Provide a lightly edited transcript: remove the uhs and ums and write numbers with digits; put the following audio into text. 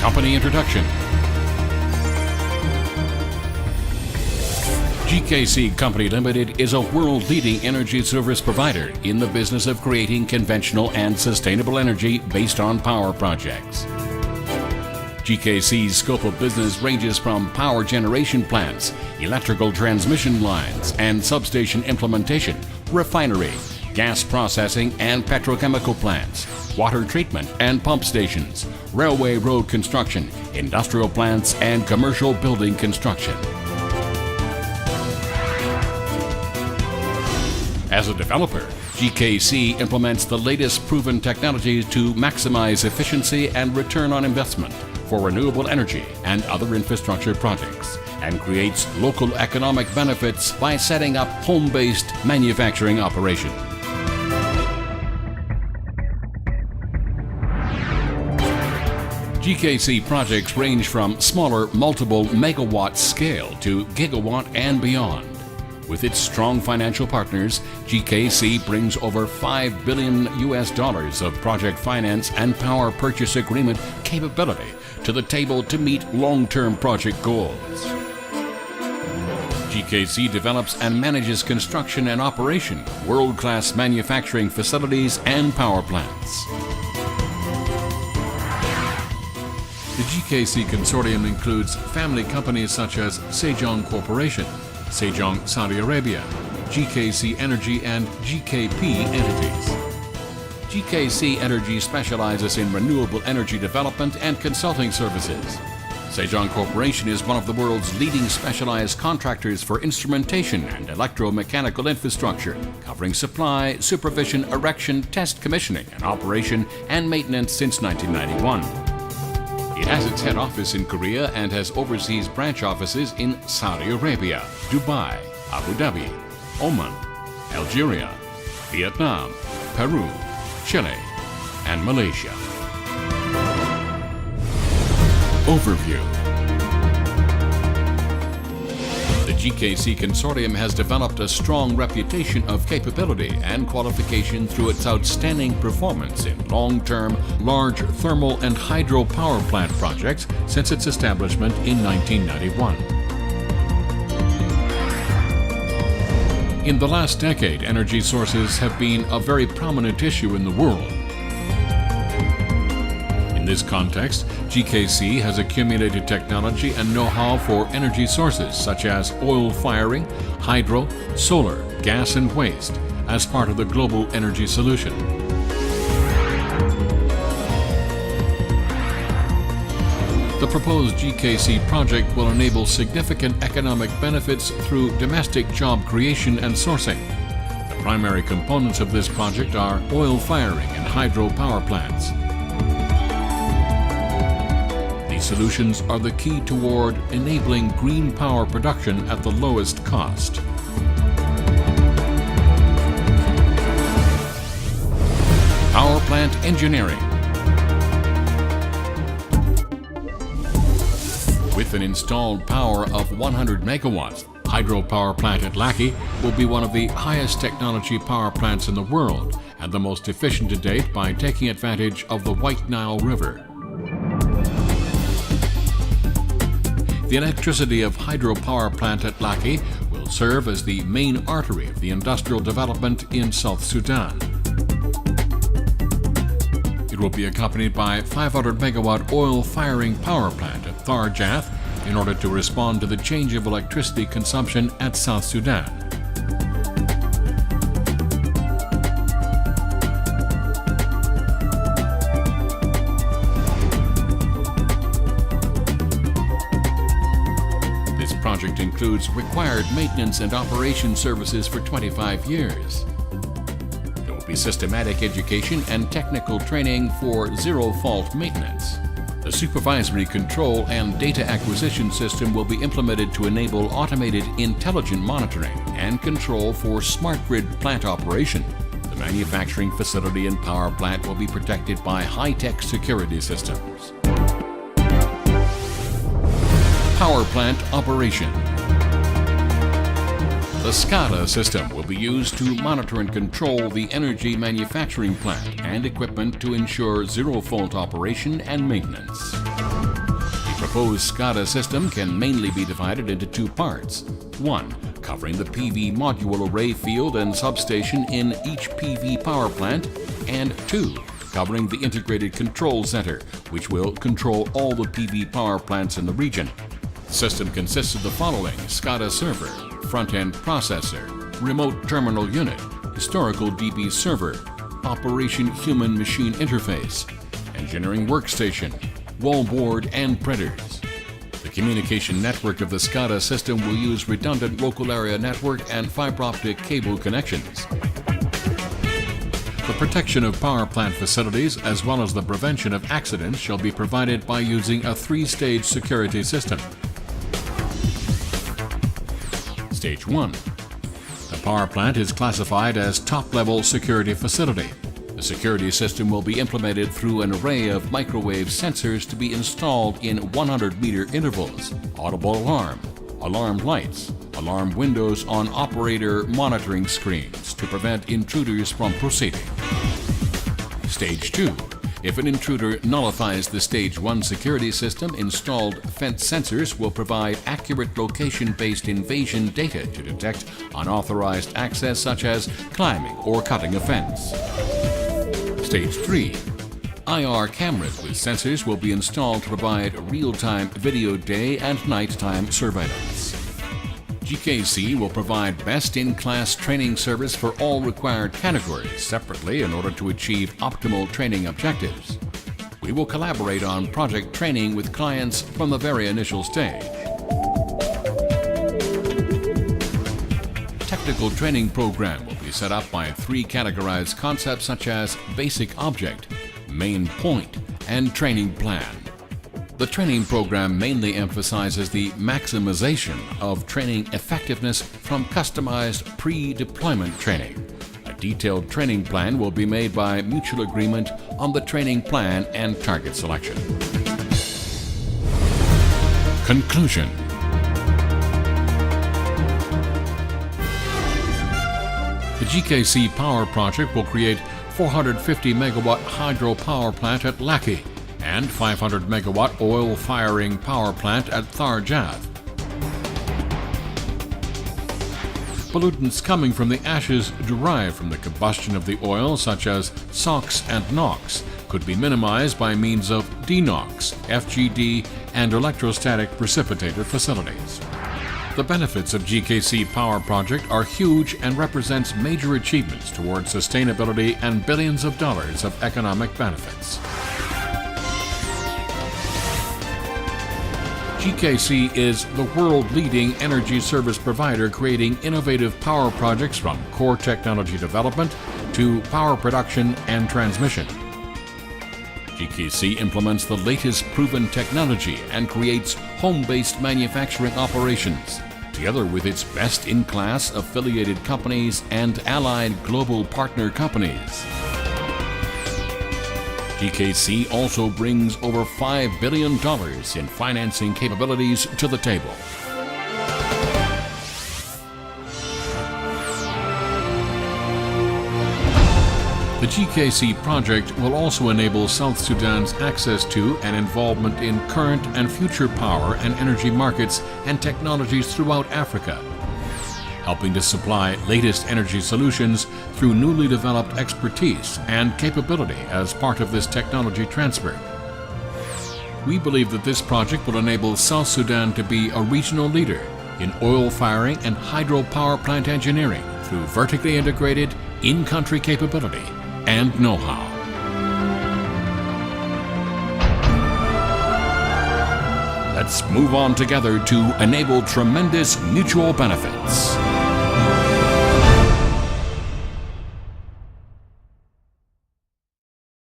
Company introduction. GKC Company Limited is a world-leading energy service provider in the business of creating conventional and sustainable energy based on power projects. GKC's scope of business ranges from power generation plants, electrical transmission lines and substation implementation, refinery, gas processing and petrochemical plants, water treatment and pump stations, railway road construction, industrial plants and commercial building construction. As a developer, GKC implements the latest proven technologies to maximize efficiency and return on investment for renewable energy and other infrastructure projects, and creates local economic benefits by setting up home-based manufacturing operations. GKC projects range from smaller multiple megawatt scale to gigawatt and beyond. With its strong financial partners, GKC brings over $5 billion of project finance and power purchase agreement capability to the table to meet long-term project goals. GKC develops and manages construction and operation of world-class manufacturing facilities and power plants. The GKC consortium includes family companies such as Sejong Corporation, Sejong Saudi Arabia, GKC Energy and GKP entities. GKC Energy specializes in renewable energy development and consulting services. Sejong Corporation is one of the world's leading specialized contractors for instrumentation and electromechanical infrastructure, covering supply, supervision, erection, test commissioning, and operation and maintenance since 1991. It has its head office in Korea and has overseas branch offices in Saudi Arabia, Dubai, Abu Dhabi, Oman, Algeria, Vietnam, Peru, Chile, and Malaysia. Overview. The GKC Consortium has developed a strong reputation of capability and qualification through its outstanding performance in long-term, large thermal and hydro power plant projects since its establishment in 1991. In the last decade, energy sources have been a very prominent issue in the world. In this context, GKC has accumulated technology and know-how for energy sources such as oil firing, hydro, solar, gas and waste as part of the global energy solution. The proposed GKC project will enable significant economic benefits through domestic job creation and sourcing. The primary components of this project are oil firing and hydro power plants. These solutions are the key toward enabling green power production at the lowest cost. Power plant engineering. With an installed power of 100 megawatts, hydropower plant at Laki will be one of the highest technology power plants in the world and the most efficient to date by taking advantage of the White Nile River. The electricity of hydropower plant at Laki will serve as the main artery of the industrial development in South Sudan. It will be accompanied by 500 megawatt oil firing power plant at Tharjath in order to respond to the change of electricity consumption at South Sudan. This project includes required maintenance and operation services for 25 years. Systematic education and technical training for zero-fault maintenance. The supervisory control and data acquisition system will be implemented to enable automated intelligent monitoring and control for smart grid plant operation. The manufacturing facility and power plant will be protected by high-tech security systems. Power plant operation. The SCADA system will be used to monitor and control the energy manufacturing plant and equipment to ensure zero-fault operation and maintenance. proposed SCADA system can mainly be divided into two parts. One, covering the PV module array field and substation in each PV power plant, and two, covering the integrated control center, which will control all the PV power plants in the region. The system consists of the following: SCADA server, front-end processor, remote terminal unit, historical DB server, operation human-machine interface, engineering workstation, wallboard, and printers. The communication network of the SCADA system will use redundant local area network and fiber optic cable connections. The protection of power plant facilities as well as the prevention of accidents shall be provided by using a three-stage security system. Stage 1. The power plant is classified as top-level security facility. The security system will be implemented through an array of microwave sensors to be installed in 100-meter intervals, audible alarm, alarm lights, alarm windows on operator monitoring screens to prevent intruders from proceeding. Stage 2. If an intruder nullifies the Stage 1 security system, installed fence sensors will provide accurate location-based invasion data to detect unauthorized access such as climbing or cutting a fence. Stage 3. IR cameras with sensors will be installed to provide real-time video day and nighttime surveillance. GKC will provide best-in-class training service for all required categories separately in order to achieve optimal training objectives. We will collaborate on project training with clients from the very initial stage. Technical training program will be set up by three categorized concepts such as basic object, main point, and training plan. The training program mainly emphasizes the maximization of training effectiveness from customized pre-deployment training. A detailed training plan will be made by mutual agreement on the training plan and target selection. Conclusion. The GKC Power Project will create 450 megawatt hydro power plant at Laki and 500 megawatt oil firing power plant at Tharjav. Pollutants coming from the ashes derived from the combustion of the oil, such as SOx and NOx, could be minimized by means of DNOx, FGD, and electrostatic precipitator facilities. The benefits of GKC Power Project are huge and represents major achievements towards sustainability and billions of dollars of economic benefits. GKC is the world-leading energy service provider creating innovative power projects from core technology development to power production and transmission. GKC implements the latest proven technology and creates home-based manufacturing operations, together with its best-in-class affiliated companies and allied global partner companies. GKC also brings over $5 billion in financing capabilities to the table. The GKC project will also enable South Sudan's access to and involvement in current and future power and energy markets and technologies throughout Africa, helping to supply latest energy solutions through newly developed expertise and capability as part of this technology transfer. We believe that this project will enable South Sudan to be a regional leader in oil firing and hydropower plant engineering through vertically integrated in-country capability and know-how. Let's move on together to enable tremendous mutual benefits.